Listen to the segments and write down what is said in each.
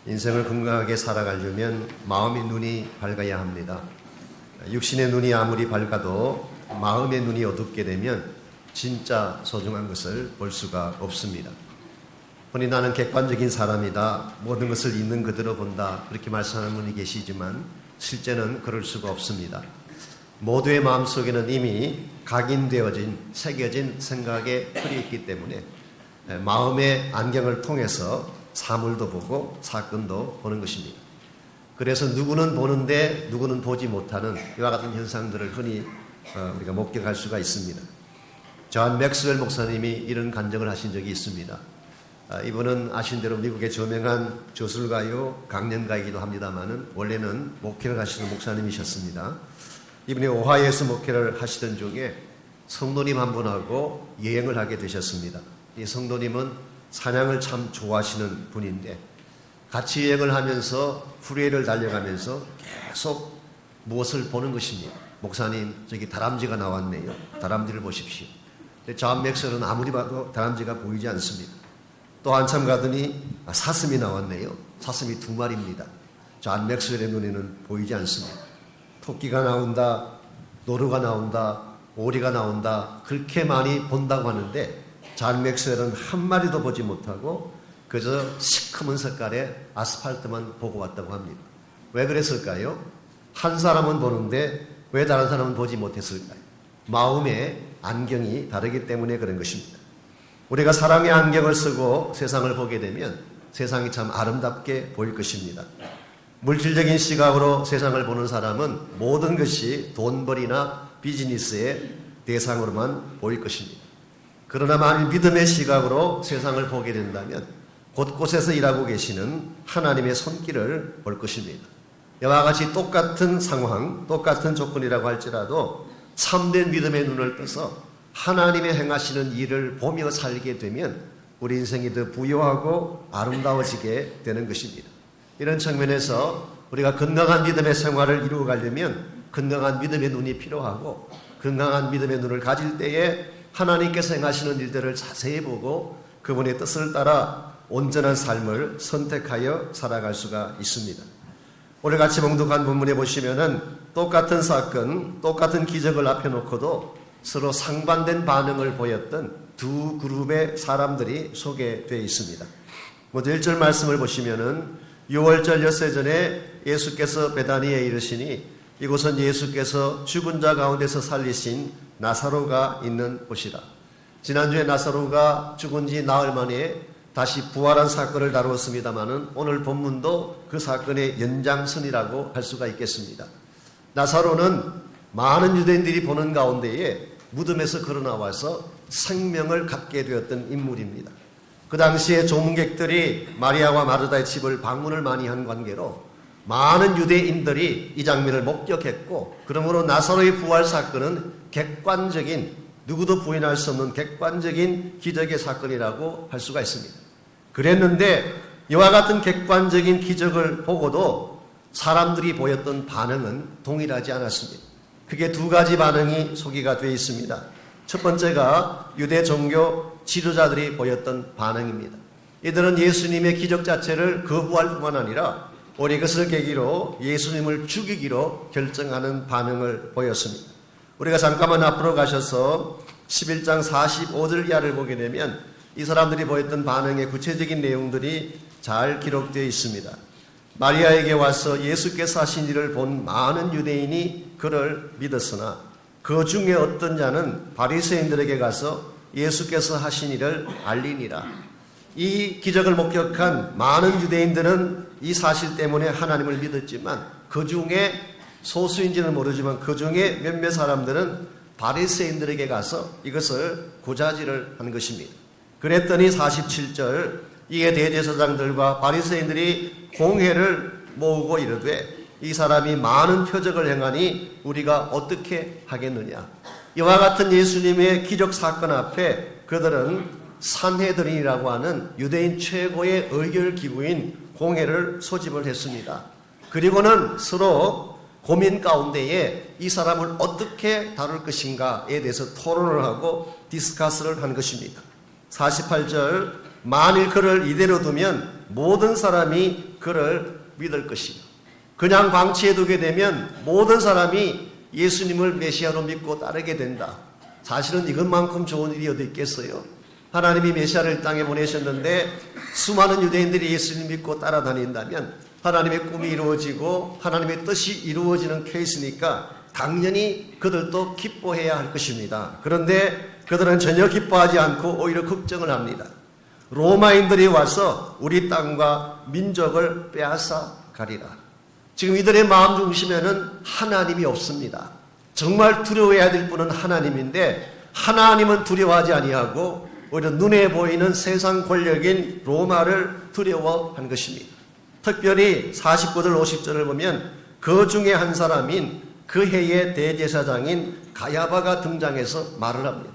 인생을 건강하게 살아가려면 마음의 눈이 밝아야 합니다. 육신의 눈이 아무리 밝아도 마음의 눈이 어둡게 되면 진짜 소중한 것을 볼 수가 없습니다. 흔히 나는 객관적인 사람이다, 모든 것을 있는 그대로 본다, 그렇게 말씀하는 분이 계시지만 실제는 그럴 수가 없습니다. 모두의 마음속에는 이미 각인되어진, 새겨진 생각의 틀이 있기 때문에 마음의 안경을 통해서 사물도 보고 사건도 보는 것입니다. 그래서 누구는 보는데 누구는 보지 못하는 이와 같은 현상들을 흔히 우리가 목격할 수가 있습니다. 존 맥스웰 목사님이 이런 간증을 하신 적이 있습니다. 이분은 아신 대로 미국의 저명한 저술가요 강연가이기도 합니다만은 원래는 목회를 하시는 목사님이셨습니다. 이분이 오하이오에서 목회를 하시던 중에 성도님 한 분하고 여행을 하게 되셨습니다. 이 성도님은 사냥을 참 좋아하시는 분인데 같이 여행을 하면서 프리웨이를 달려가면서 계속 무엇을 보는 것입니다. 목사님, 저기 다람쥐가 나왔네요. 다람쥐를 보십시오. 존 맥스웰은 아무리 봐도 다람쥐가 보이지 않습니다. 또 한참 가더니 사슴이 나왔네요. 사슴이 2마리입니다. 존 맥스웰의 눈에는 보이지 않습니다. 토끼가 나온다, 노루가 나온다, 오리가 나온다, 그렇게 많이 본다고 하는데 존 맥스웰은 한 마리도 보지 못하고 그저 시커먼 색깔의 아스팔트만 보고 왔다고 합니다. 왜 그랬을까요? 한 사람은 보는데 왜 다른 사람은 보지 못했을까요? 마음의 안경이 다르기 때문에 그런 것입니다. 우리가 사랑의 안경을 쓰고 세상을 보게 되면 세상이 참 아름답게 보일 것입니다. 물질적인 시각으로 세상을 보는 사람은 모든 것이 돈벌이나 비즈니스의 대상으로만 보일 것입니다. 그러나 만일 믿음의 시각으로 세상을 보게 된다면 곳곳에서 일하고 계시는 하나님의 손길을 볼 것입니다. 이와 같이 똑같은 상황, 똑같은 조건이라고 할지라도 참된 믿음의 눈을 떠서 하나님의 행하시는 일을 보며 살게 되면 우리 인생이 더 부유하고 아름다워지게 되는 것입니다. 이런 측면에서 우리가 건강한 믿음의 생활을 이루어가려면 건강한 믿음의 눈이 필요하고 건강한 믿음의 눈을 가질 때에 하나님께서 행하시는 일들을 자세히 보고 그분의 뜻을 따라 온전한 삶을 선택하여 살아갈 수가 있습니다. 오늘 같이 봉독한 본문에 보시면은 똑같은 사건, 똑같은 기적을 앞에 놓고도 서로 상반된 반응을 보였던 두 그룹의 사람들이 소개되어 있습니다. 먼저 1절 말씀을 보시면은 6월절 엿새 전에 예수께서 베다니에 이르시니 이곳은 예수께서 죽은 자 가운데서 살리신 나사로가 있는 곳이라. 지난주에 나사로가 죽은 지 나흘 만에 다시 부활한 사건을 다루었습니다마는 오늘 본문도 그 사건의 연장선이라고 할 수가 있겠습니다. 나사로는 많은 유대인들이 보는 가운데에 무덤에서 걸어나와서 생명을 갖게 되었던 인물입니다. 그 당시에 조문객들이 마리아와 마르다의 집을 방문을 많이 한 관계로 많은 유대인들이 이 장면을 목격했고 그러므로 나사로의 부활 사건은 객관적인, 누구도 부인할 수 없는 객관적인 기적의 사건이라고 할 수가 있습니다. 그랬는데 이와 같은 객관적인 기적을 보고도 사람들이 보였던 반응은 동일하지 않았습니다. 크게 두 가지 반응이 소개가 되어 있습니다. 첫 번째가 유대 종교 지도자들이 보였던 반응입니다. 이들은 예수님의 기적 자체를 거부할 뿐만 아니라 오늘 이것을 계기로 예수님을 죽이기로 결정하는 반응을 보였습니다. 우리가 잠깐만 앞으로 가셔서 11장 45절 이하를 보게 되면 이 사람들이 보였던 반응의 구체적인 내용들이 잘 기록되어 있습니다. 마리아에게 와서 예수께서 하신 일을 본 많은 유대인이 그를 믿었으나 그 중에 어떤 자는 바리새인들에게 가서 예수께서 하신 일을 알리니라. 이 기적을 목격한 많은 유대인들은 이 사실 때문에 하나님을 믿었지만 그 중에 소수인지는 모르지만 그 중에 몇몇 사람들은 바리새인들에게 가서 이것을 고자질을 한 것입니다. 그랬더니 47절 이에 대제사장들과 바리새인들이 공회를 모으고 이르되 이 사람이 많은 표적을 행하니 우리가 어떻게 하겠느냐. 이와 같은 예수님의 기적 사건 앞에 그들은 산헤드린이라고 하는 유대인 최고의 의결 기구인 공회를 소집을 했습니다. 그리고는 서로 고민 가운데에 이 사람을 어떻게 다룰 것인가에 대해서 토론을 하고 디스커스를 한 것입니다. 48절 만일 그를 이대로 두면 모든 사람이 그를 믿을 것이며 그냥 방치해두게 되면 모든 사람이 예수님을 메시아로 믿고 따르게 된다. 사실은 이것만큼 좋은 일이 어디 있겠어요? 하나님이 메시아를 땅에 보내셨는데 수많은 유대인들이 예수님 믿고 따라다닌다면 하나님의 꿈이 이루어지고 하나님의 뜻이 이루어지는 케이스니까 당연히 그들도 기뻐해야 할 것입니다. 그런데 그들은 전혀 기뻐하지 않고 오히려 걱정을 합니다. 로마인들이 와서 우리 땅과 민족을 빼앗아 가리라. 지금 이들의 마음 중심에는 하나님이 없습니다. 정말 두려워해야 될 분은 하나님인데 하나님은 두려워하지 아니하고 오히려 눈에 보이는 세상 권력인 로마를 두려워한 것입니다. 특별히 49절 50절을 보면 그 중에 한 사람인 그 해의 대제사장인 가야바가 등장해서 말을 합니다.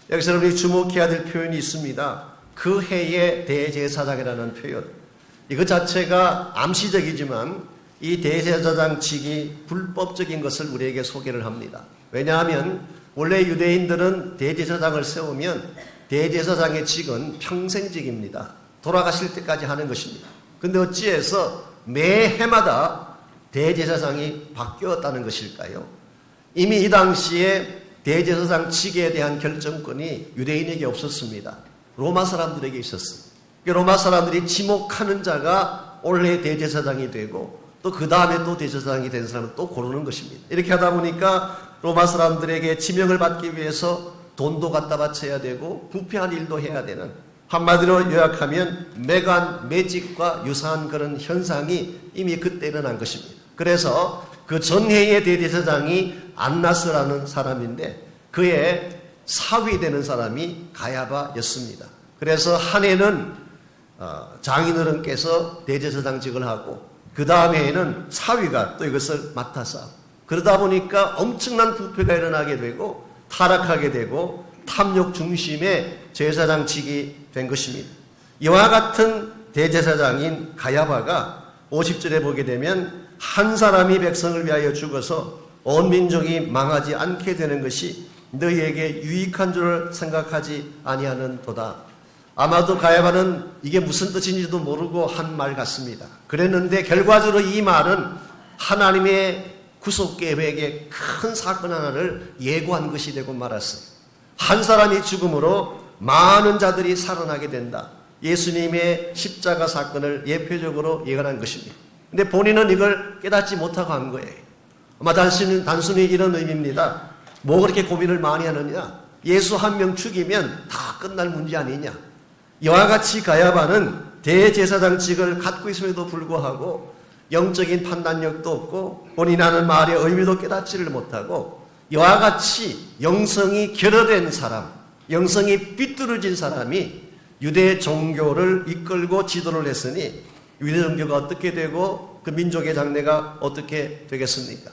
여기서 우리 주목해야 될 표현이 있습니다. 그 해의 대제사장이라는 표현. 이것 자체가 암시적이지만 이 대제사장직이 불법적인 것을 우리에게 소개를 합니다. 왜냐하면 원래 유대인들은 대제사장을 세우면 대제사장의 직은 평생직입니다. 돌아가실 때까지 하는 것입니다. 근데 어찌해서 매 해마다 대제사장이 바뀌었다는 것일까요? 이미 이 당시에 대제사장 직에 대한 결정권이 유대인에게 없었습니다. 로마 사람들에게 있었습니다. 로마 사람들이 지목하는 자가 올해 대제사장이 되고 또 그 다음에 또 대제사장이 된 사람을 또 고르는 것입니다. 이렇게 하다 보니까 로마 사람들에게 지명을 받기 위해서 돈도 갖다 바쳐야 되고 부패한 일도 해야 되는, 한마디로 요약하면 매간 매직과 유사한 그런 현상이 이미 그때 일어난 것입니다. 그래서 그 전해의 대제사장이 안나스라는 사람인데 그의 사위 되는 사람이 가야바였습니다. 그래서 한 해는 장인어른께서 대제사장직을 하고 그 다음 해에는 사위가 또 이것을 맡아서, 그러다 보니까 엄청난 부패가 일어나게 되고 타락하게 되고 탐욕 중심의 제사장직이 된 것입니다. 이와 같은 대제사장인 가야바가 50절에 보게 되면 한 사람이 백성을 위하여 죽어서 온 민족이 망하지 않게 되는 것이 너희에게 유익한 줄 생각하지 아니하는도다. 아마도 가야바는 이게 무슨 뜻인지도 모르고 한 말 같습니다. 그랬는데 결과적으로 이 말은 하나님의 구속 계획의 큰 사건 하나를 예고한 것이 되고 말았어요. 한 사람이 죽음으로 많은 자들이 살아나게 된다. 예수님의 십자가 사건을 예표적으로 예언한 것입니다. 근데 본인은 이걸 깨닫지 못하고 한 거예요. 아마 단순히 이런 의미입니다. 뭐 그렇게 고민을 많이 하느냐? 예수 한 명 죽이면 다 끝날 문제 아니냐? 이와 같이 가야바는 대제사장직을 갖고 있음에도 불구하고 영적인 판단력도 없고 본인 하는 말의 의미도 깨닫지를 못하고 이와 같이 영성이 결여된 사람, 영성이 삐뚤어진 사람이 유대 종교를 이끌고 지도를 했으니 유대 종교가 어떻게 되고 그 민족의 장래가 어떻게 되겠습니까?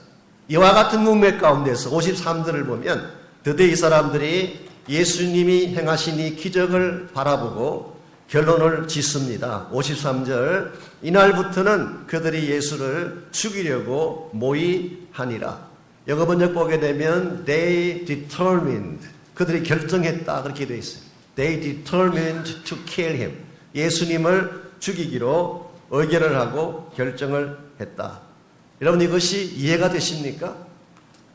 이와 같은 문맥 가운데서 53절을 보면 드디어 이 사람들이 예수님이 행하신 이 기적을 바라보고 결론을 짓습니다. 53절, 이날부터는 그들이 예수를 죽이려고 모의하니라. 영어 번역 보게 되면 they determined, 그들이 결정했다 그렇게 되어 있어요. They determined to kill him. 예수님을 죽이기로 의결을 하고 결정을 했다. 여러분 이것이 이해가 되십니까?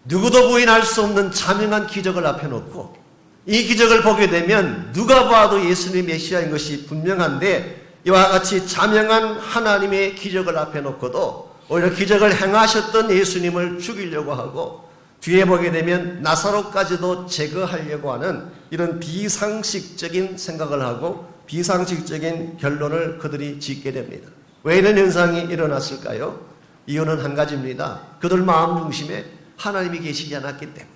누구도 부인할 수 없는 자명한 기적을 앞에 놓고 이 기적을 보게 되면 누가 봐도 예수님이 메시아인 것이 분명한데 이와 같이 자명한 하나님의 기적을 앞에 놓고도 오히려 기적을 행하셨던 예수님을 죽이려고 하고 뒤에 보게 되면 나사로까지도 제거하려고 하는 이런 비상식적인 생각을 하고 비상식적인 결론을 그들이 짓게 됩니다. 왜 이런 현상이 일어났을까요? 이유는 한 가지입니다. 그들 마음 중심에 하나님이 계시지 않았기 때문에.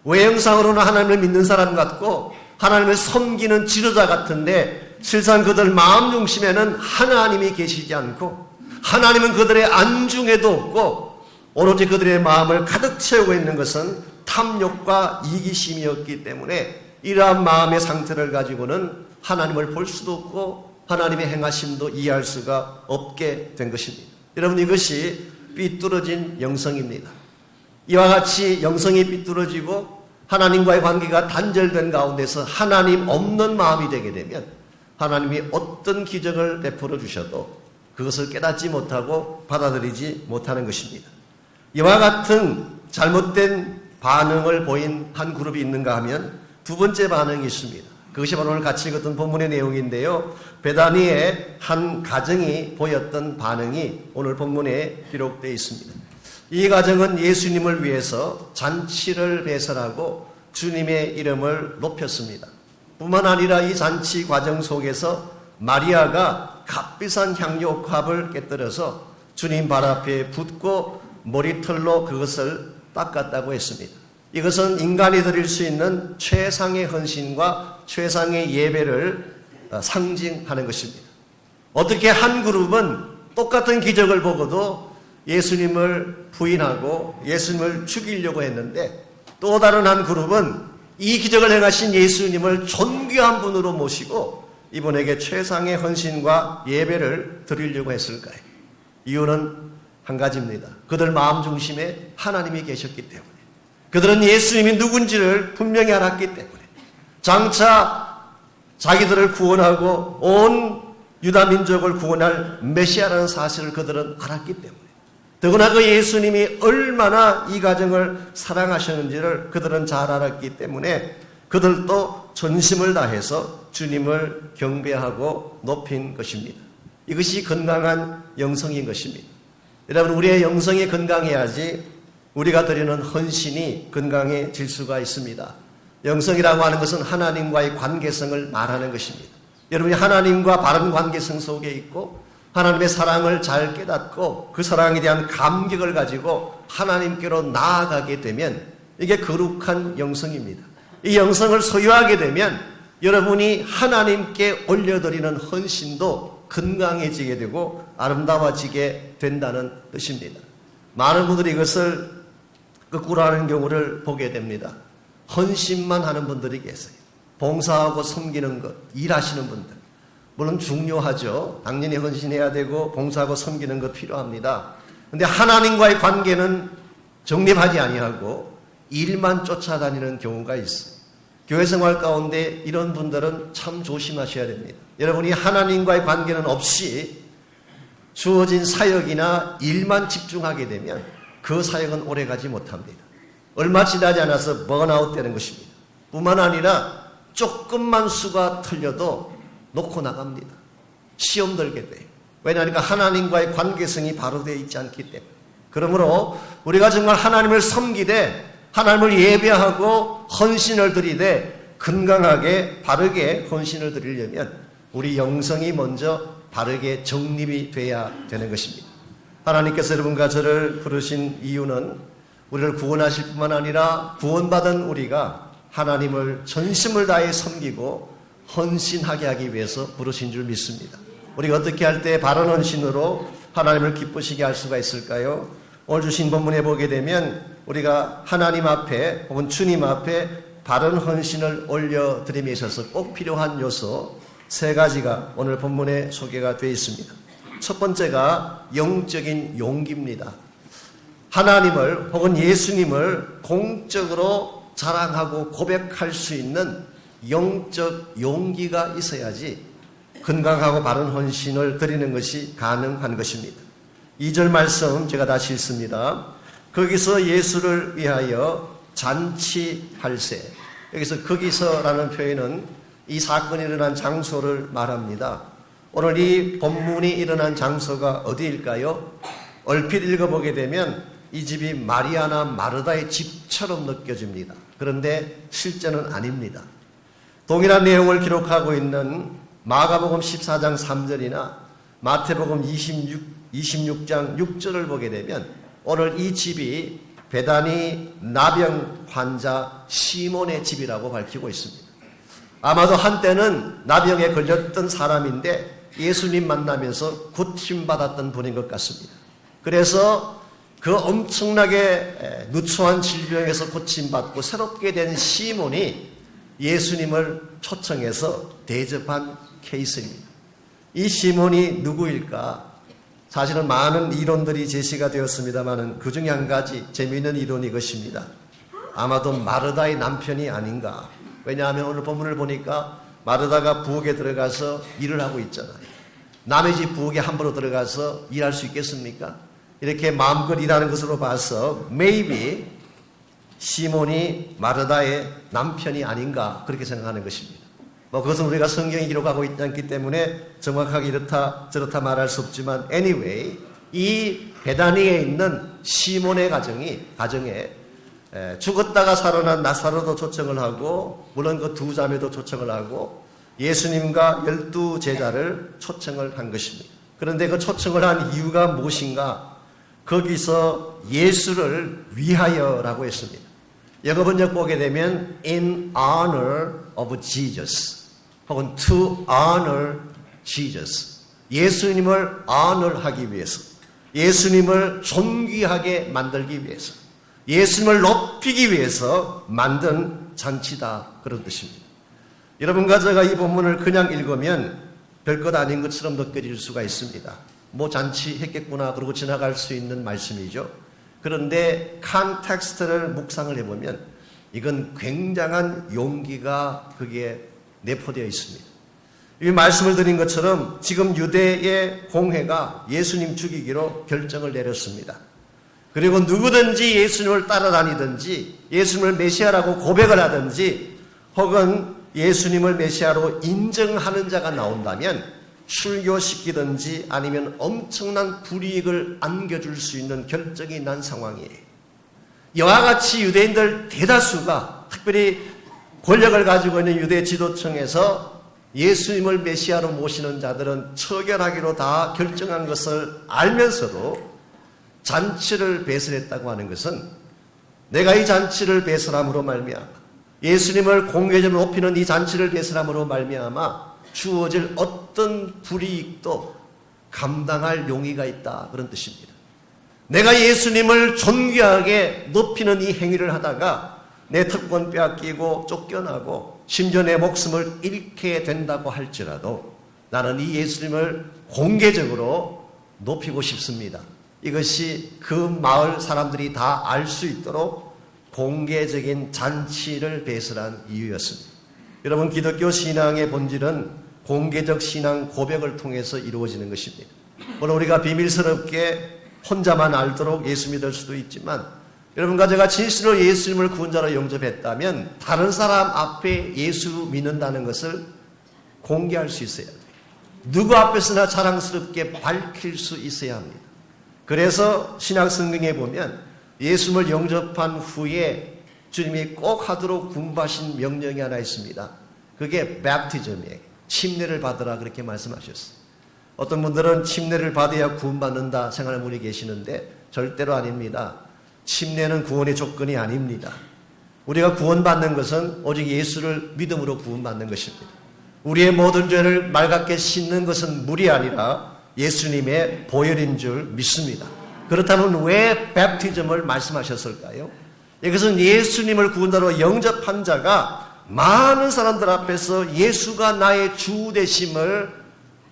외형상으로는 하나님을 믿는 사람 같고 하나님을 섬기는 지도자 같은데 실상 그들 마음 중심에는 하나님이 계시지 않고 하나님은 그들의 안중에도 없고 오로지 그들의 마음을 가득 채우고 있는 것은 탐욕과 이기심이었기 때문에 이러한 마음의 상태를 가지고는 하나님을 볼 수도 없고 하나님의 행하심도 이해할 수가 없게 된 것입니다. 여러분 이것이 삐뚤어진 영성입니다. 이와 같이 영성이 삐뚤어지고 하나님과의 관계가 단절된 가운데서 하나님 없는 마음이 되게 되면 하나님이 어떤 기적을 베풀어 주셔도 그것을 깨닫지 못하고 받아들이지 못하는 것입니다. 이와 같은 잘못된 반응을 보인 한 그룹이 있는가 하면 두 번째 반응이 있습니다. 그것이 바로 오늘 같이 읽었던 본문의 내용인데요. 베다니의 한 가정이 보였던 반응이 오늘 본문에 기록되어 있습니다. 이 가정은 예수님을 위해서 잔치를 배설하고 주님의 이름을 높였습니다. 뿐만 아니라 이 잔치 과정 속에서 마리아가 값비싼 향료값을 깨뜨려서 주님 발 앞에 붓고 머리털로 그것을 닦았다고 했습니다. 이것은 인간이 드릴 수 있는 최상의 헌신과 최상의 예배를 상징하는 것입니다. 어떻게 한 그룹은 똑같은 기적을 보고도 예수님을 부인하고 예수님을 죽이려고 했는데, 또 다른 한 그룹은 이 기적을 행하신 예수님을 존귀한 분으로 모시고 이분에게 최상의 헌신과 예배를 드리려고 했을까요? 이유는 한 가지입니다. 그들 마음 중심에 하나님이 계셨기 때문에, 그들은 예수님이 누군지를 분명히 알았기 때문에, 장차 자기들을 구원하고 온 유다 민족을 구원할 메시아라는 사실을 그들은 알았기 때문에, 더구나 그 예수님이 얼마나 이 가정을 사랑하셨는지를 그들은 잘 알았기 때문에 그들도 전심을 다해서 주님을 경배하고 높인 것입니다. 이것이 건강한 영성인 것입니다. 여러분, 우리의 영성이 건강해야지 우리가 드리는 헌신이 건강해질 수가 있습니다. 영성이라고 하는 것은 하나님과의 관계성을 말하는 것입니다. 여러분이 하나님과 바른 관계성 속에 있고 하나님의 사랑을 잘 깨닫고 그 사랑에 대한 감격을 가지고 하나님께로 나아가게 되면 이게 거룩한 영성입니다. 이 영성을 소유하게 되면 여러분이 하나님께 올려드리는 헌신도 건강해지게 되고 아름다워지게 된다는 뜻입니다. 많은 분들이 이것을 거꾸로 하는 경우를 보게 됩니다. 헌신만 하는 분들이 계세요. 봉사하고 섬기는 것, 일하시는 분들. 물론 중요하죠. 당연히 헌신해야 되고 봉사하고 섬기는 것 필요합니다. 그런데 하나님과의 관계는 정립하지 아니하고 일만 쫓아다니는 경우가 있어요. 교회 생활 가운데 이런 분들은 참 조심하셔야 됩니다. 여러분이 하나님과의 관계는 없이 주어진 사역이나 일만 집중하게 되면 그 사역은 오래가지 못합니다. 얼마 지나지 않아서 번아웃 되는 것입니다. 뿐만 아니라 조금만 수가 틀려도 놓고 나갑니다. 시험 들게 돼요. 왜냐하니까 하나님과의 관계성이 바로 되어 있지 않기 때문에. 그러므로 우리가 정말 하나님을 섬기되 하나님을 예배하고 헌신을 드리되 건강하게 바르게 헌신을 드리려면 우리 영성이 먼저 바르게 정립이 돼야 되는 것입니다. 하나님께서 여러분과 저를 부르신 이유는 우리를 구원하실 뿐만 아니라 구원받은 우리가 하나님을 전심을 다해 섬기고 헌신하게 하기 위해서 부르신 줄 믿습니다. 우리가 어떻게 할 때 바른 헌신으로 하나님을 기쁘시게 할 수가 있을까요? 오늘 주신 본문에 보게 되면 우리가 하나님 앞에 혹은 주님 앞에 바른 헌신을 올려드림에 있어서 꼭 필요한 요소 3가지가 오늘 본문에 소개가 되어 있습니다. 첫 번째가 영적인 용기입니다. 하나님을 혹은 예수님을 공적으로 자랑하고 고백할 수 있는 영적 용기가 있어야지 건강하고 바른 헌신을 드리는 것이 가능한 것입니다. 2절 말씀 제가 다시 읽습니다. 거기서 예수를 위하여 잔치할세. 여기서 거기서라는 표현은 이 사건이 일어난 장소를 말합니다. 오늘 이 본문이 일어난 장소가 어디일까요? 얼핏 읽어보게 되면 이 집이 마리아나 마르다의 집처럼 느껴집니다. 그런데 실제는 아닙니다. 동일한 내용을 기록하고 있는 마가복음 14장 3절이나 마태복음 26장 6절을 보게 되면 오늘 이 집이 베다니 나병 환자 시몬의 집이라고 밝히고 있습니다. 아마도 한때는 나병에 걸렸던 사람인데 예수님 만나면서 고침받았던 분인 것 같습니다. 그래서 그 엄청나게 누추한 질병에서 고침받고 새롭게 된 시몬이 예수님을 초청해서 대접한 케이스입니다. 이 시몬이 누구일까? 사실은 많은 이론들이 제시가 되었습니다만 그 중에 한 가지 재미있는 이론이 이것입니다. 아마도 마르다의 남편이 아닌가. 왜냐하면 오늘 본문을 보니까 마르다가 부엌에 들어가서 일을 하고 있잖아요. 남의 집 부엌에 함부로 들어가서 일할 수 있겠습니까? 이렇게 마음껏 일하는 것으로 봐서 maybe 시몬이 마르다의 남편이 아닌가 그렇게 생각하는 것입니다. 그것은 우리가 성경이 기록하고 있지 않기 때문에 정확하게 이렇다 저렇다 말할 수 없지만 anyway 이 베다니에 있는 시몬의 가정에 죽었다가 살아난 나사로도 초청을 하고 물론 그 두 자매도 초청을 하고 예수님과 12제자를 초청을 한 것입니다. 그런데 그 초청을 한 이유가 무엇인가? 거기서 예수를 위하여라고 했습니다. 영어 번역 보게 되면 in honor of Jesus 혹은 to honor Jesus 예수님을 honor하기 위해서 예수님을 존귀하게 만들기 위해서 예수님을 높이기 위해서 만든 잔치다 그런 뜻입니다. 여러분과 제가 이 본문을 그냥 읽으면 별것 아닌 것처럼 느껴질 수가 있습니다. 잔치 했겠구나 그러고 지나갈 수 있는 말씀이죠. 그런데 컨텍스트를 묵상을 해보면 이건 굉장한 용기가 거기에 내포되어 있습니다. 이 말씀을 드린 것처럼 지금 유대의 공회가 예수님 죽이기로 결정을 내렸습니다. 그리고 누구든지 예수님을 따라다니든지 예수님을 메시아라고 고백을 하든지 혹은 예수님을 메시아로 인정하는 자가 나온다면 출교시키든지 아니면 엄청난 불이익을 안겨줄 수 있는 결정이 난 상황이에요. 이와 같이 유대인들 대다수가 특별히 권력을 가지고 있는 유대 지도층에서 예수님을 메시아로 모시는 자들은 처결하기로 다 결정한 것을 알면서도 잔치를 배설했다고 하는 것은 내가 이 잔치를 배설함으로 말미암아 예수님을 공개적으로 높이는 이 잔치를 배설함으로 말미암아 주어질 어떤 불이익도 감당할 용의가 있다 그런 뜻입니다. 내가 예수님을 존귀하게 높이는 이 행위를 하다가 내 특권 빼앗기고 쫓겨나고 심지어 내 목숨을 잃게 된다고 할지라도 나는 이 예수님을 공개적으로 높이고 싶습니다. 이것이 그 마을 사람들이 다 알 수 있도록 공개적인 잔치를 배설한 이유였습니다. 여러분, 기독교 신앙의 본질은 공개적 신앙 고백을 통해서 이루어지는 것입니다. 물론 우리가 비밀스럽게 혼자만 알도록 예수 믿을 수도 있지만 여러분과 제가 진실로 예수님을 구원자로 영접했다면 다른 사람 앞에 예수 믿는다는 것을 공개할 수 있어야 돼요. 누구 앞에서나 자랑스럽게 밝힐 수 있어야 합니다. 그래서 신약 성경에 보면 예수님을 영접한 후에 주님이 꼭 하도록 군부하신 명령이 하나 있습니다. 그게 baptism이에요. 침례를 받으라 그렇게 말씀하셨어요. 어떤 분들은 침례를 받아야 구원받는다 생각하는 분이 계시는데 절대로 아닙니다. 침례는 구원의 조건이 아닙니다. 우리가 구원받는 것은 오직 예수를 믿음으로 구원받는 것입니다. 우리의 모든 죄를 맑게 씻는 것은 물이 아니라 예수님의 보혈인 줄 믿습니다. 그렇다면 왜 베프티즘을 말씀하셨을까요? 이것은 예수님을 구원자로 영접한 자가 많은 사람들 앞에서 예수가 나의 주 되심을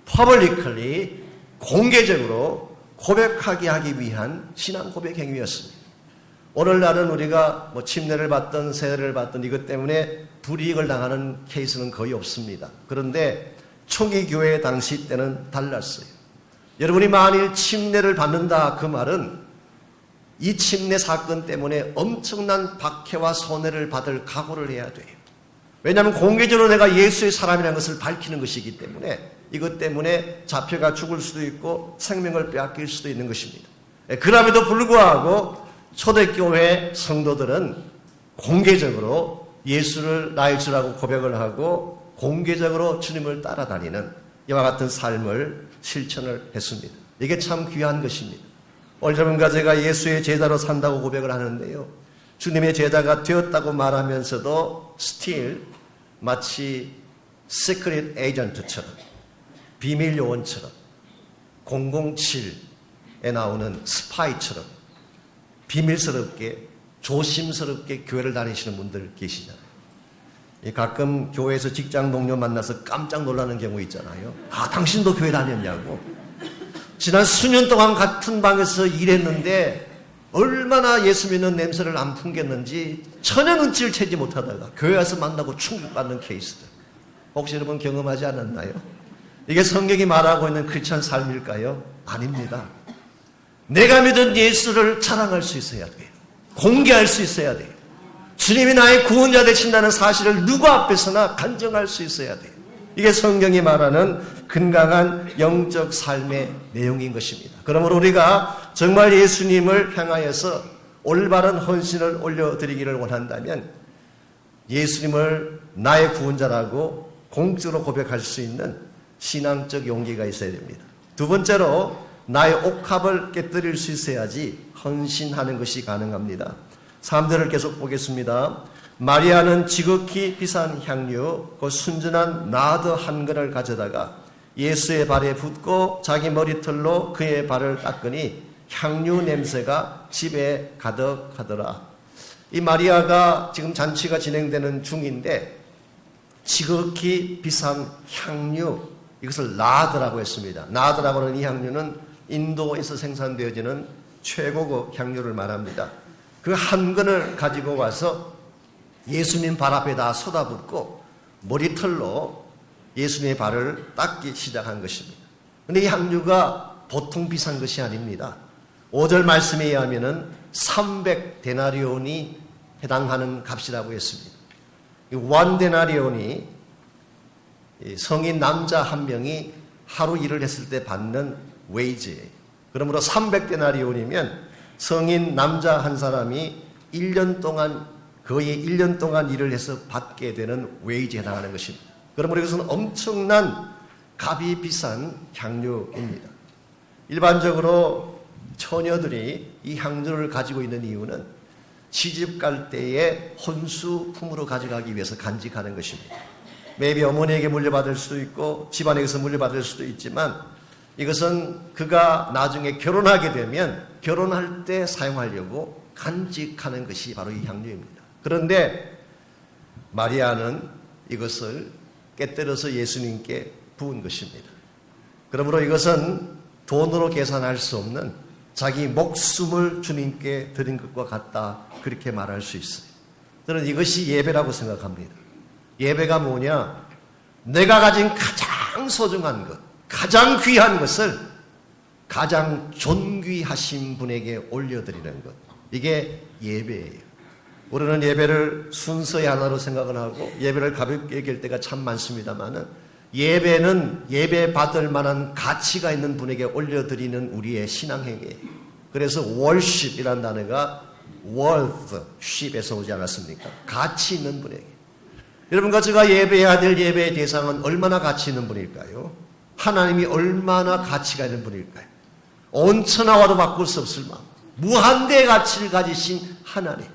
퍼블리컬리 공개적으로 고백하게 하기 위한 신앙 고백 행위였습니다. 오늘날은 우리가 침례를 받든 세례를 받든 이것 때문에 불이익을 당하는 케이스는 거의 없습니다. 그런데 초기 교회 당시 때는 달랐어요. 여러분이 만일 침례를 받는다 그 말은 이 침례 사건 때문에 엄청난 박해와 손해를 받을 각오를 해야 돼요. 왜냐하면 공개적으로 내가 예수의 사람이라는 것을 밝히는 것이기 때문에 이것 때문에 잡혀가 죽을 수도 있고 생명을 빼앗길 수도 있는 것입니다. 그럼에도 불구하고 초대교회 성도들은 공개적으로 예수를 나의 주라고 고백을 하고 공개적으로 주님을 따라다니는 이와 같은 삶을 실천을 했습니다. 이게 참 귀한 것입니다. 오늘 여러분과 제가 예수의 제자로 산다고 고백을 하는데요. 주님의 제자가 되었다고 말하면서도 still 마치 시크릿 에이전트처럼 비밀 요원처럼 007에 나오는 스파이처럼 비밀스럽게 조심스럽게 교회를 다니시는 분들 계시잖아요. 가끔 교회에서 직장 동료 만나서 깜짝 놀라는 경우 있잖아요. 아, 당신도 교회 다녔냐고. 지난 수년 동안 같은 방에서 일했는데 얼마나 예수 믿는 냄새를 안 풍겼는지 전혀 눈치를 채지 못하다가 교회 와서 만나고 충격받는 케이스들. 혹시 여러분 경험하지 않았나요? 이게 성경이 말하고 있는 크리스찬 삶일까요? 아닙니다. 내가 믿은 예수를 자랑할 수 있어야 돼요. 공개할 수 있어야 돼요. 주님이 나의 구원자 되신다는 사실을 누구 앞에서나 간증할 수 있어야 돼요. 이게 성경이 말하는 건강한 영적 삶의 내용인 것입니다. 그러므로 우리가 정말 예수님을 향하여서 올바른 헌신을 올려드리기를 원한다면 예수님을 나의 구원자라고 공적으로 고백할 수 있는 신앙적 용기가 있어야 됩니다. 두 번째로 나의 옥합을 깨뜨릴 수 있어야지 헌신하는 것이 가능합니다. 3절을 계속 보겠습니다. 마리아는 지극히 비싼 향유 그 순전한 나드 한 근을 가져다가 예수의 발에 붓고 자기 머리털로 그의 발을 닦으니 향유 냄새가 집에 가득하더라. 이 마리아가 지금 잔치가 진행되는 중인데 지극히 비싼 향유, 이것을 나드라고 했습니다. 나드라고 하는 이 향유는 인도에서 생산되어지는 최고급 향유를 말합니다. 그 한 근을 가지고 와서 예수님 발 앞에다 쏟아붓고 머리털로 예수님의 발을 닦기 시작한 것입니다. 그런데 이 향유가 보통 비싼 것이 아닙니다. 5절 말씀에 의하면 300데나리온이 해당하는 값이라고 했습니다. 이 1데나리온이 성인 남자 한 명이 하루 일을 했을 때 받는 웨이지예요. 그러므로 300데나리온이면 성인 남자 한 사람이 1년 동안 거의 1년 동안 일을 해서 받게 되는 웨이지에 해당하는 것입니다. 그러므로 이것은 엄청난 값이 비싼 향유입니다. 일반적으로 처녀들이 이 향유를 가지고 있는 이유는 시집 갈 때에 혼수품으로 가져가기 위해서 간직하는 것입니다. maybe 어머니에게 물려받을 수도 있고 집안에게서 물려받을 수도 있지만 이것은 그가 나중에 결혼하게 되면 결혼할 때 사용하려고 간직하는 것이 바로 이 향유입니다. 그런데 마리아는 이것을 깨뜨려서 예수님께 부은 것입니다. 그러므로 이것은 돈으로 계산할 수 없는 자기 목숨을 주님께 드린 것과 같다, 그렇게 말할 수 있어요. 저는 이것이 예배라고 생각합니다. 예배가 뭐냐? 내가 가진 가장 소중한 것, 가장 귀한 것을 가장 존귀하신 분에게 올려드리는 것, 이게 예배예요. 우리는 예배를 순서의 하나로 생각을 하고 예배를 가볍게 얘기할 때가 참 많습니다만은 예배는 예배 받을 만한 가치가 있는 분에게 올려드리는 우리의 신앙행위예요. 그래서 worship이라는 단어가 worthship에서 오지 않았습니까? 가치 있는 분에게. 여러분과 제가 예배해야 될 예배의 대상은 얼마나 가치 있는 분일까요? 하나님이 얼마나 가치가 있는 분일까요? 온 천하와도 바꿀 수 없을 만큼 무한대의 가치를 가지신 하나님,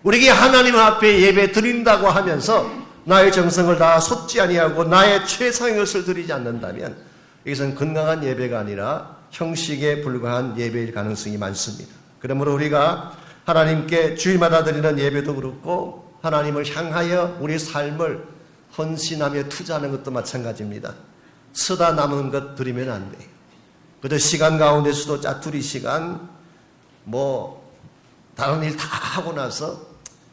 우리에게 하나님 앞에 예배 드린다고 하면서 나의 정성을 다 쏟지 아니하고 나의 최상의 것을 드리지 않는다면 이것은 건강한 예배가 아니라 형식에 불과한 예배일 가능성이 많습니다. 그러므로 우리가 하나님께 주일마다 드리는 예배도 그렇고 하나님을 향하여 우리 삶을 헌신하며 투자하는 것도 마찬가지입니다. 쓰다 남은 것 드리면 안 돼요. 그저 시간 가운데서도 짜투리 시간, 다른 일 다 하고 나서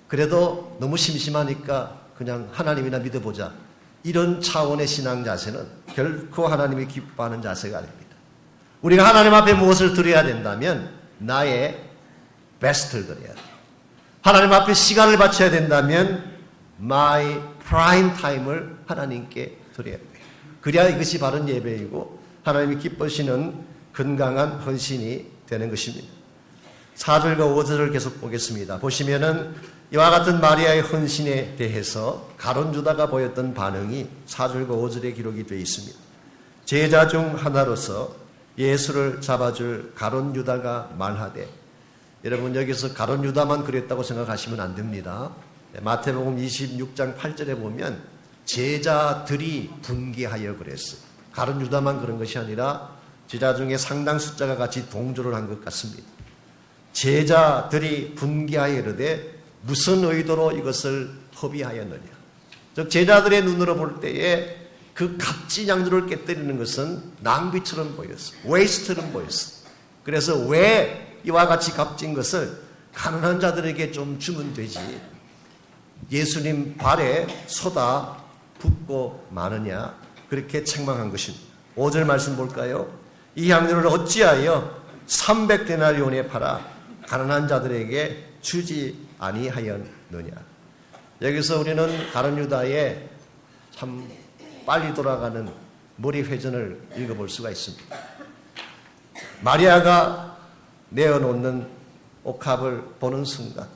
그래도 너무 심심하니까 그냥 하나님이나 믿어보자, 이런 차원의 신앙 자세는 결코 하나님이 기뻐하는 자세가 아닙니다. 우리가 하나님 앞에 무엇을 드려야 된다면 나의 베스트를 드려야 돼요. 하나님 앞에 시간을 바쳐야 된다면 my prime time을 하나님께 드려야 돼요. 그래야 이것이 바른 예배이고 하나님이 기뻐하시는 건강한 헌신이 되는 것입니다. 4절과 5절을 계속 보겠습니다. 보시면은 이와 같은 마리아의 헌신에 대해서 가룟 유다가 보였던 반응이 4절과 5절에 기록이 되어 있습니다. 제자 중 하나로서 예수를 잡아줄 가룟 유다가 말하되, 여러분 여기서 가룟 유다만 그랬다고 생각하시면 안 됩니다. 마태복음 26장 8절에 보면 제자들이 분개하여 그랬어요. 가룟 유다만 그런 것이 아니라 제자 중에 상당 숫자가 같이 동조를 한 것 같습니다. 제자들이 분개하여 이르되 무슨 의도로 이것을 허비하였느냐. 즉 제자들의 눈으로 볼 때에 그 값진 양주를 깨뜨리는 것은 낭비처럼 보였어. 웨이스트처럼 보였어. 그래서 왜 이와 같이 값진 것을 가난한 자들에게 좀 주면 되지, 예수님 발에 쏟아 붓고 마느냐, 그렇게 책망한 것입니다. 5절 말씀 볼까요? 이 향료를 어찌하여 300데나리온에 팔아 가난한 자들에게 주지 아니하였느냐. 여기서 우리는 가룟 유다의 참 빨리 돌아가는 머리 회전을 읽어볼 수가 있습니다. 마리아가 내어놓는 옥합을 보는 순간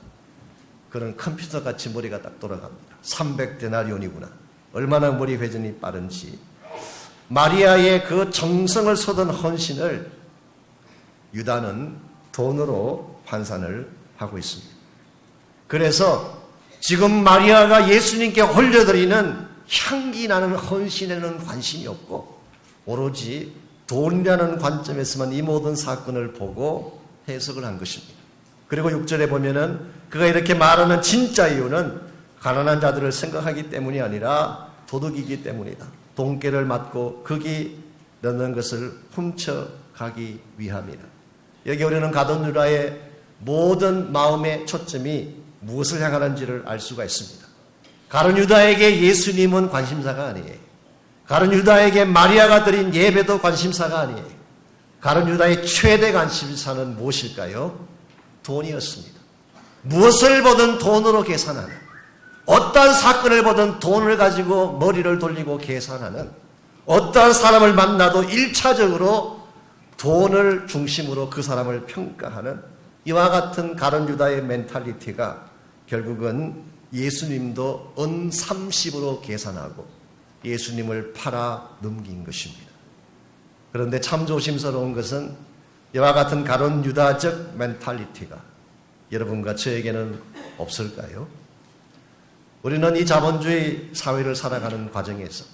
그는 컴퓨터같이 머리가 딱 돌아갑니다. 300데나리온이구나. 얼마나 머리 회전이 빠른지. 마리아의 그 정성을 쏟은 헌신을 유다는 돈으로 환산을 하고 있습니다. 그래서 지금 마리아가 예수님께 올려드리는 향기 나는 헌신에는 관심이 없고 오로지 돈이라는 관점에서만 이 모든 사건을 보고 해석을 한 것입니다. 그리고 6절에 보면은 그가 이렇게 말하는 진짜 이유는 가난한 자들을 생각하기 때문이 아니라 도둑이기 때문이다. 돈깨를 맞고 거기 넣는 것을 훔쳐가기 위함이다. 여기 우리는 가룟 유다의 모든 마음의 초점이 무엇을 향하는지를 알 수가 있습니다. 가룟 유다에게 예수님은 관심사가 아니에요. 가룟 유다에게 마리아가 드린 예배도 관심사가 아니에요. 가룟 유다의 최대 관심사는 무엇일까요? 돈이었습니다. 무엇을 보든 돈으로 계산하는, 어떠한 사건을 보든 돈을 가지고 머리를 돌리고 계산하는, 어떠한 사람을 만나도 1차적으로 돈을 중심으로 그 사람을 평가하는 이와 같은 가룟 유다의 멘탈리티가 결국은 예수님도 은 30으로 계산하고 예수님을 팔아 넘긴 것입니다. 그런데 참 조심스러운 것은 이와 같은 가룟 유다적 멘탈리티가 여러분과 저에게는 없을까요? 우리는 이 자본주의 사회를 살아가는 과정에서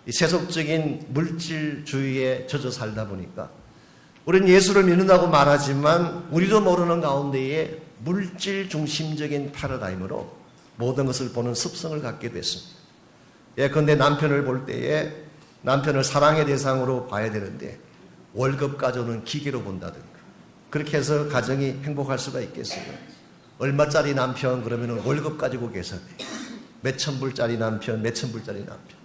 이 세속적인 물질주의에 젖어 살다 보니까 우리는 예수를 믿는다고 말하지만 우리도 모르는 가운데에 물질 중심적인 패러다임으로 모든 것을 보는 습성을 갖게 됐습니다. 예컨대 남편을 볼 때에 남편을 사랑의 대상으로 봐야 되는데 월급 가져오는 기계로 본다든가 그렇게 해서 가정이 행복할 수가 있겠어요? 얼마짜리 남편 그러면 월급 가지고 계산해요. 몇천 불짜리 남편, 몇천 불짜리 남편.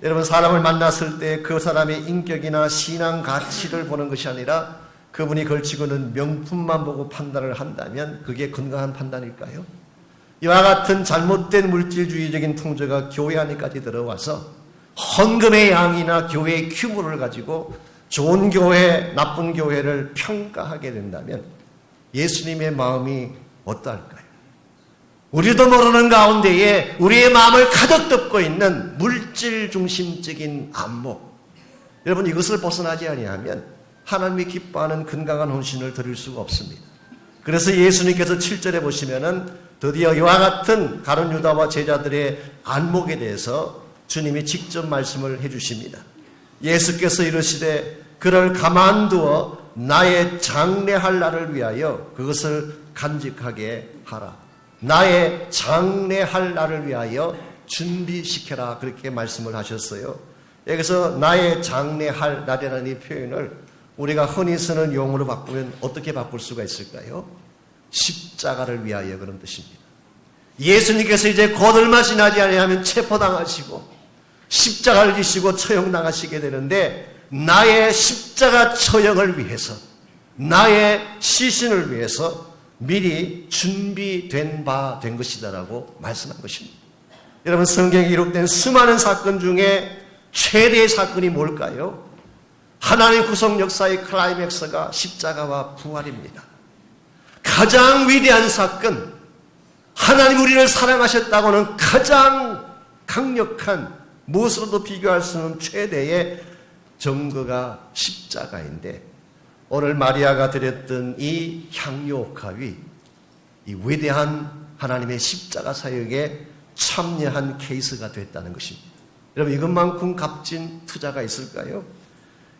여러분 사람을 만났을 때 그 사람의 인격이나 신앙 가치를 보는 것이 아니라 그분이 걸치고 있는 명품만 보고 판단을 한다면 그게 건강한 판단일까요? 이와 같은 잘못된 물질주의적인 통제가 교회 안에까지 들어와서 헌금의 양이나 교회의 규모를 가지고 좋은 교회, 나쁜 교회를 평가하게 된다면 예수님의 마음이 어떠할까요? 우리도 모르는 가운데에 우리의 마음을 가득 덮고 있는 물질 중심적인 안목. 여러분 이것을 벗어나지 아니하면 하나님이 기뻐하는 건강한 헌신을 드릴 수가 없습니다. 그래서 예수님께서 7절에 보시면은 드디어 이와 같은 가룟 유다와 제자들의 안목에 대해서 주님이 직접 말씀을 해주십니다. 예수께서 이르시되 그를 가만두어 나의 장례할 날을 위하여 그것을 간직하게 하라. 나의 장례할 날을 위하여 준비시켜라. 그렇게 말씀을 하셨어요. 여기서 나의 장례할 날이라는 이 표현을 우리가 흔히 쓰는 용어로 바꾸면 어떻게 바꿀 수가 있을까요? 십자가를 위하여 그런 뜻입니다. 예수님께서 이제 곧 얼마 지나지 아니하면 체포당하시고 십자가를 지시고 처형당하시게 되는데 나의 십자가 처형을 위해서 나의 시신을 위해서 미리 준비된 바 된 것이다라고 말씀한 것입니다. 여러분 성경에 기록된 수많은 사건 중에 최대의 사건이 뭘까요? 하나님 구속 역사의 클라이맥스가 십자가와 부활입니다. 가장 위대한 사건, 하나님 우리를 사랑하셨다고는 가장 강력한 무엇으로도 비교할 수 없는 최대의 증거가 십자가인데 오늘 마리아가 드렸던 이 향유 옥합이 이 위대한 하나님의 십자가 사역에 참여한 케이스가 됐다는 것입니다. 여러분 이것만큼 값진 투자가 있을까요?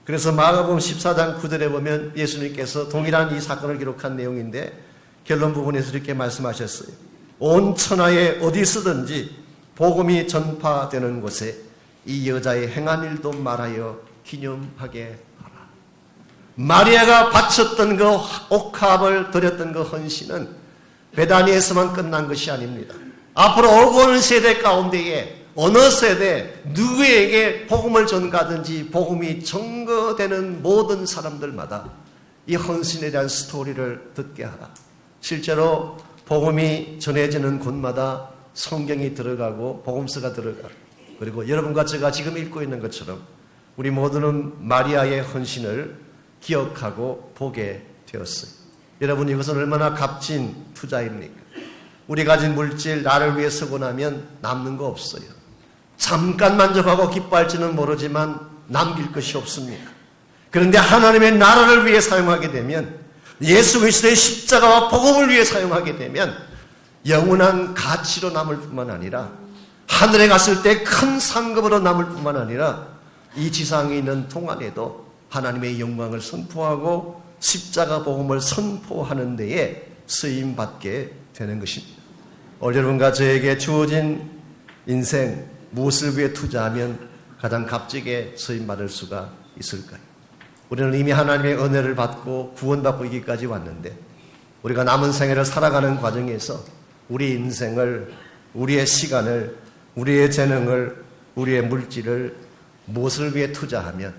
그래서 마가복음 14장 9절에 보면 예수님께서 동일한 이 사건을 기록한 내용인데 결론 부분에서 이렇게 말씀하셨어요. 온 천하에 어디서든지 복음이 전파되는 곳에 이 여자의 행한 일도 말하여 기념하게 하라. 마리아가 바쳤던 그 옥합을 드렸던 그 헌신은 베다니에서만 끝난 것이 아닙니다. 앞으로 오고 오는 세대 가운데에 어느 세대 누구에게 복음을 전가든지 복음이 전거되는 모든 사람들마다 이 헌신에 대한 스토리를 듣게 하라. 실제로 복음이 전해지는 곳마다 성경이 들어가고 복음서가 들어가고, 그리고 여러분과 제가 지금 읽고 있는 것처럼 우리 모두는 마리아의 헌신을 기억하고 보게 되었어요. 여러분, 이것은 얼마나 값진 투자입니까? 우리 가진 물질, 나를 위해 쓰고 나면 남는 거 없어요. 잠깐 만족하고 기뻐할지는 모르지만 남길 것이 없습니다. 그런데 하나님의 나라를 위해 사용하게 되면, 예수 그리스도의 십자가와 복음을 위해 사용하게 되면 영원한 가치로 남을 뿐만 아니라 하늘에 갔을 때 큰 상급으로 남을 뿐만 아니라 이 지상에 있는 동안에도 하나님의 영광을 선포하고 십자가 복음을 선포하는 데에 쓰임받게 되는 것입니다. 오늘 여러분과 저에게 주어진 인생, 무엇을 위해 투자하면 가장 값지게 쓰임받을 수가 있을까요? 우리는 이미 하나님의 은혜를 받고 구원받고 여기까지 왔는데, 우리가 남은 생애를 살아가는 과정에서 우리 인생을, 우리의 시간을, 우리의 재능을, 우리의 물질을 무엇을 위해 투자하면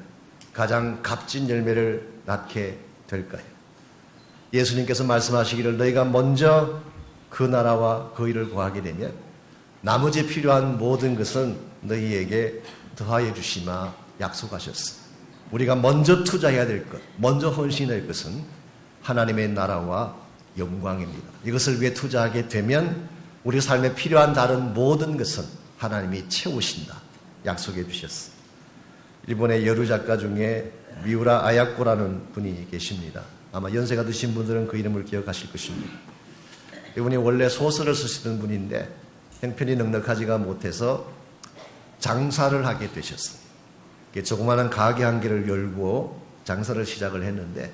가장 값진 열매를 낳게 될까요? 예수님께서 말씀하시기를 너희가 먼저 그 나라와 그 일을 구하게 되면 나머지 필요한 모든 것은 너희에게 더하여 주시마 약속하셨어. 우리가 먼저 투자해야 될 것, 먼저 헌신할 것은 하나님의 나라와 영광입니다. 이것을 위해 투자하게 되면 우리 삶에 필요한 다른 모든 것은 하나님이 채우신다 약속해 주셨어요. 일본의 여류 작가 중에 미우라 아야코라는 분이 계십니다. 아마 연세가 드신 분들은 그 이름을 기억하실 것입니다. 이분이 원래 소설을 쓰시던 분인데 형편이 넉넉하지가 못해서 장사를 하게 되셨어요. 조그마한 가게 한 개를 열고 장사를 시작을 했는데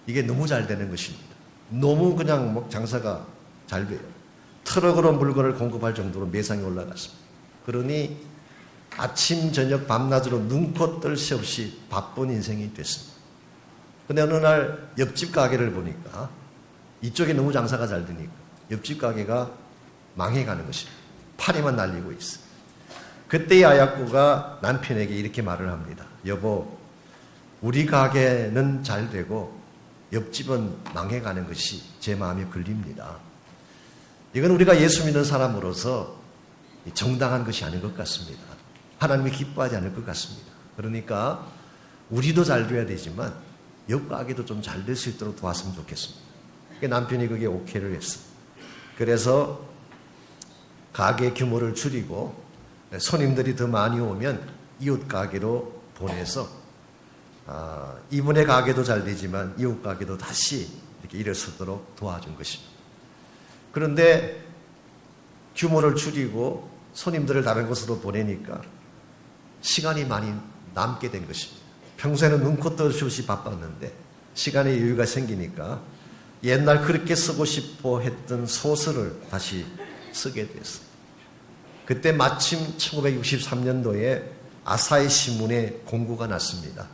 이게 너무 잘 되는 것입니다. 너무 그냥 장사가 잘 돼요. 트럭으로 물건을 공급할 정도로 매상이 올라갔습니다. 그러니 아침, 저녁, 밤낮으로 눈코 뜰 새 없이 바쁜 인생이 됐습니다. 근데 어느 날 옆집 가게를 보니까 이쪽에 너무 장사가 잘 되니까 옆집 가게가 망해가는 것입니다. 파리만 날리고 있어요. 그때 이 아야코가 남편에게 이렇게 말을 합니다. 여보, 우리 가게는 잘 되고 옆집은 망해가는 것이 제 마음에 걸립니다. 이건 우리가 예수 믿는 사람으로서 정당한 것이 아닌 것 같습니다. 하나님이 기뻐하지 않을 것 같습니다. 그러니까 우리도 잘 돼야 되지만 옆 가게도 좀 잘 될 수 있도록 도왔으면 좋겠습니다. 남편이 그게 오케이를 했어요. 그래서 가게 규모를 줄이고 손님들이 더 많이 오면 이웃 가게로 보내서 이분의 가게도 잘 되지만 이웃 가게도 다시 이렇게 일어서도록 도와준 것입니다. 그런데 규모를 줄이고 손님들을 다른 곳으로 보내니까 시간이 많이 남게 된 것입니다. 평소에는 눈코 뜰 새 없이 바빴는데 시간에 여유가 생기니까 옛날 그렇게 쓰고 싶어 했던 소설을 다시 쓰게 됐어요. 그때 마침 1963년도에 아사히 신문에 공고가 났습니다.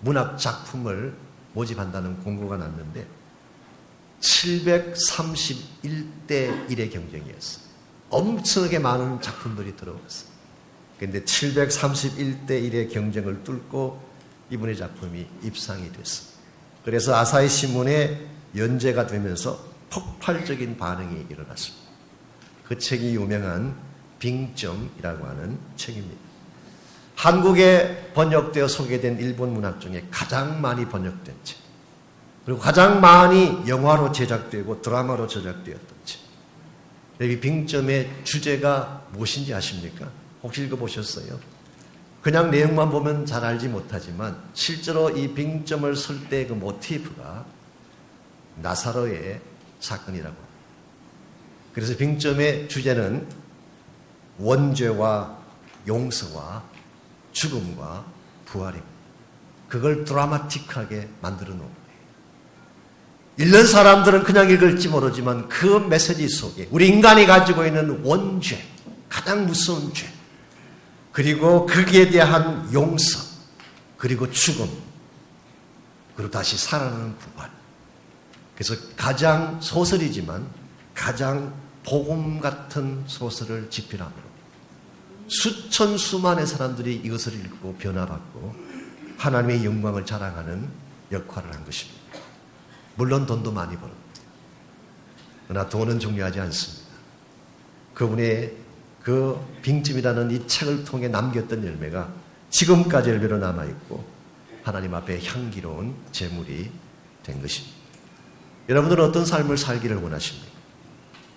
문학 작품을 모집한다는 공고가 났는데 731대 1의 경쟁이었어요. 엄청나게 많은 작품들이 들어왔어요. 그런데 731대 1의 경쟁을 뚫고 이분의 작품이 입상이 됐어요. 그래서 아사히 신문에 연재가 되면서 폭발적인 반응이 일어났습니다. 그 책이 유명한 빙점이라고 하는 책입니다. 한국에 번역되어 소개된 일본 문학 중에 가장 많이 번역된 책, 그리고 가장 많이 영화로 제작되고 드라마로 제작되었던 책. 이 빙점의 주제가 무엇인지 아십니까? 혹시 읽어보셨어요? 그냥 내용만 보면 잘 알지 못하지만 실제로 이 빙점을 쓸 때 그 모티프가 나사로의 사건이라고 합니다. 그래서 빙점의 주제는 원죄와 용서와 죽음과 부활입니다. 그걸 드라마틱하게 만들어 놓은 거예요. 읽는 사람들은 그냥 읽을지 모르지만 그 메시지 속에 우리 인간이 가지고 있는 원죄, 가장 무서운 죄, 그리고 거기에 대한 용서, 그리고 죽음, 그리고 다시 살아나는 부활. 그래서 가장 소설이지만 가장 복음 같은 소설을 집필함으로 수천 수만의 사람들이 이것을 읽고 변화받고 하나님의 영광을 자랑하는 역할을 한 것입니다. 물론 돈도 많이 벌었고, 그러나 돈은 중요하지 않습니다. 그분의 그 빙쯤이라는 이 책을 통해 남겼던 열매가 지금까지 열매로 남아있고 하나님 앞에 향기로운 제물이 된 것입니다. 여러분들은 어떤 삶을 살기를 원하십니까?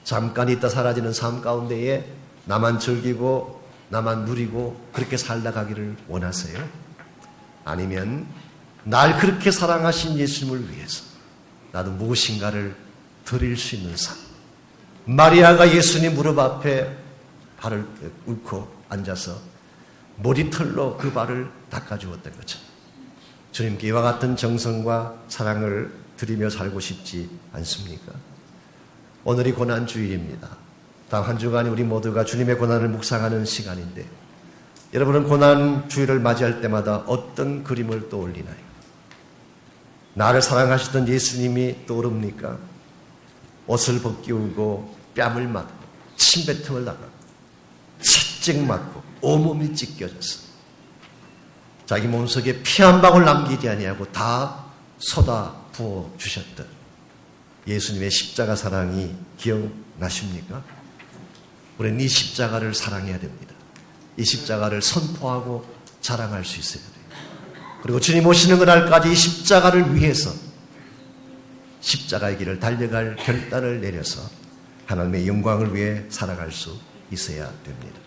잠깐 있다 사라지는 삶 가운데에 나만 즐기고 나만 누리고 그렇게 살다 가기를 원하세요? 아니면 날 그렇게 사랑하신 예수님을 위해서 나도 무엇인가를 드릴 수 있는 삶. 마리아가 예수님 무릎 앞에 발을 꿇고 앉아서 머리털로 그 발을 닦아주었던 것처럼 주님께 이와 같은 정성과 사랑을 드리며 살고 싶지 않습니까? 오늘이 고난주일입니다. 다음 한 주간이 우리 모두가 주님의 고난을 묵상하는 시간인데 여러분은 고난주일을 맞이할 때마다 어떤 그림을 떠올리나요? 나를 사랑하시던 예수님이 떠오릅니까? 옷을 벗기우고 뺨을 맞고 침뱉음을 당하고 채찍 맞고 온몸이 찢겨졌어. 자기 몸속에 피 한 방울 남기지 아니하고 다 쏟아 부어 주셨던 예수님의 십자가 사랑이 기억나십니까? 우리는 이 십자가를 사랑해야 됩니다. 이 십자가를 선포하고 자랑할 수 있어야 돼요. 그리고 주님 오시는 그날까지 이 십자가를 위해서 십자가의 길을 달려갈 결단을 내려서 하나님의 영광을 위해 살아갈 수 있어야 됩니다.